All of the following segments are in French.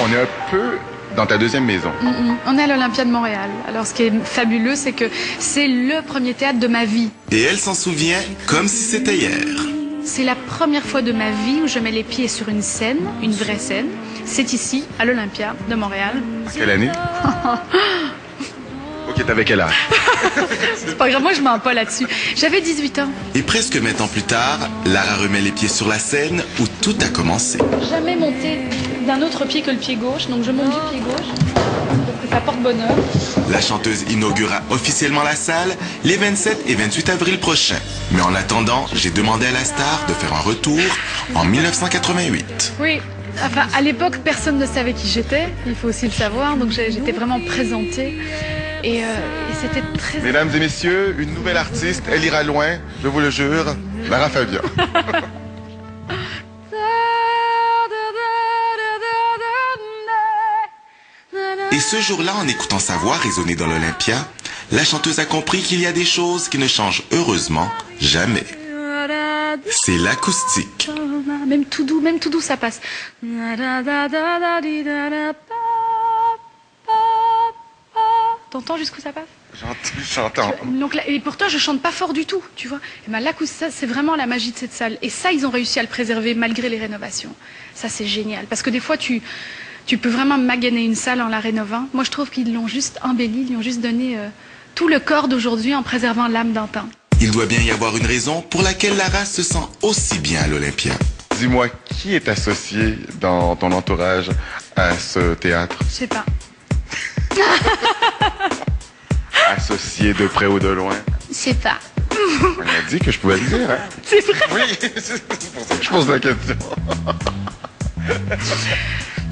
On est un peu dans ta deuxième maison. On est à l'Olympia de Montréal. Alors, ce qui est fabuleux, c'est que c'est le premier théâtre de ma vie. Et elle s'en souvient comme si c'était hier. C'est la première fois de ma vie où je mets les pieds sur une scène, une vraie scène. C'est ici, à l'Olympia de Montréal. Quelle année? Ok, t'avais quel âge? C'est pas grave, moi je mens pas là-dessus. J'avais 18 ans. Et presque 20 ans plus tard, Lara remet les pieds sur la scène où tout a commencé. Jamais monté d'un autre pied que le pied gauche, donc je monte du pied gauche. Donc ça porte bonheur. La chanteuse inaugurera officiellement la salle les 27 et 28 avril prochains. Mais en attendant, j'ai demandé à la star de faire un retour en 1988. Oui. Enfin, à l'époque, personne ne savait qui j'étais, il faut aussi le savoir, donc j'étais vraiment présentée. Et c'était très... Mesdames et messieurs, une nouvelle artiste, elle ira loin, je vous le jure, Lara Fabian. Et ce jour-là, en écoutant sa voix résonner dans l'Olympia, la chanteuse a compris qu'il y a des choses qui ne changent heureusement jamais. C'est l'acoustique. Même tout doux, ça passe. T'entends jusqu'où ça passe? J'entends. Donc là, et pourtant, je chante pas fort du tout, tu vois. Et ben, l'acoustique, c'est vraiment la magie de cette salle. Et ça, ils ont réussi à le préserver malgré les rénovations. Ça, c'est génial. Parce que des fois, tu peux vraiment maganer une salle en la rénovant. Moi, je trouve qu'ils l'ont juste embellie, ils lui ont juste donné tout le corps d'aujourd'hui en préservant l'âme d'antan. Il doit bien y avoir une raison pour laquelle Lara se sent aussi bien à l'Olympia. Dis-moi, qui est associé dans ton entourage à ce théâtre? Je sais pas. Associé de près ou de loin? Je sais pas. On m'a dit que je pouvais le dire, hein? C'est vrai. Oui, c'est pour ça que je pose la question.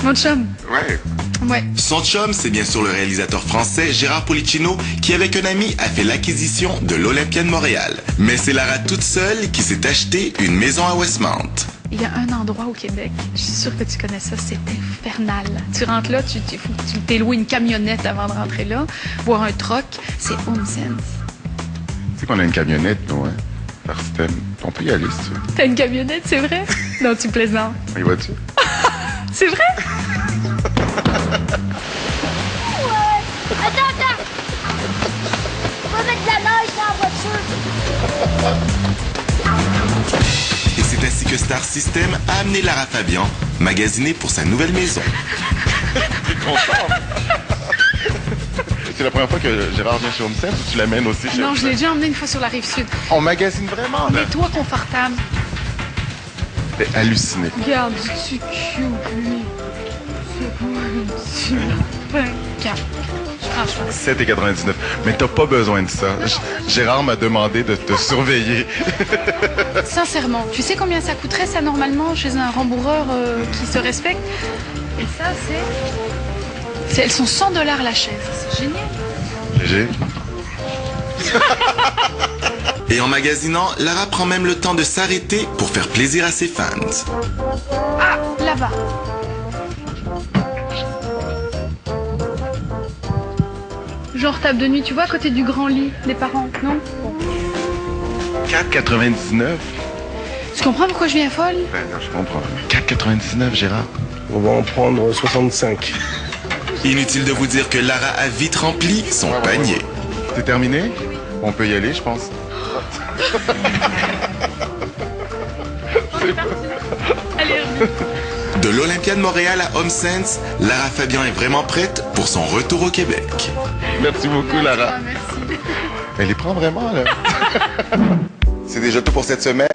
Mon chum. Ouais. Ouais. Son chum, c'est bien sûr le réalisateur français Gérard Policino qui, avec un ami, a fait l'acquisition de l'Olympia de Montréal. Mais c'est Lara toute seule qui s'est acheté une maison à Westmount. Il y a un endroit au Québec, je suis sûre que tu connais ça, c'est infernal. Tu rentres là, tu t'es loué une camionnette avant de rentrer là, voir un troc, c'est HomeSense. Tu sais qu'on a une camionnette, nous, hein? Par système. On peut y aller, si tu veux. T'as une camionnette, c'est vrai? Non, tu plaisantes. Y vas-tu? C'est vrai? Attends! On va mettre de la neige dans la voiture. Et c'est ainsi que Star System a amené Lara Fabian magasiner pour sa nouvelle maison. C'est la première fois que Gérard vient chez HomeSense ou tu l'amènes aussi chez Non, je l'ai HomeSense? déjà emmené une fois sur la Rive-Sud. On magasine vraiment, là. Mets-toi confortable. T'es halluciné. Regarde, c'est cute, lui. C'est moi, franchement. 7,99. Mais t'as pas besoin de ça. Gérard m'a demandé de te surveiller. Sincèrement, tu sais combien ça coûterait, ça, normalement, chez un rembourreur qui se respecte? Et ça, elles sont 100 $ la chaise. C'est génial. Léger. Et en magasinant, Lara prend même le temps de s'arrêter pour faire plaisir à ses fans. Ah, là-bas. Genre table de nuit, tu vois, à côté du grand lit des parents, non? Bon. 4,99. Tu comprends pourquoi je viens folle? Ben non, je comprends. 4,99, Gérard. On va en prendre 65. Inutile de vous dire que Lara a vite rempli son panier. C'est terminé? On peut y aller, je pense. Allez, De l'Olympia de Montréal à HomeSense, Lara Fabian est vraiment prête pour son retour au Québec. Merci beaucoup, Lara. merci. Elle les prend vraiment, là. C'est déjà tout pour cette semaine.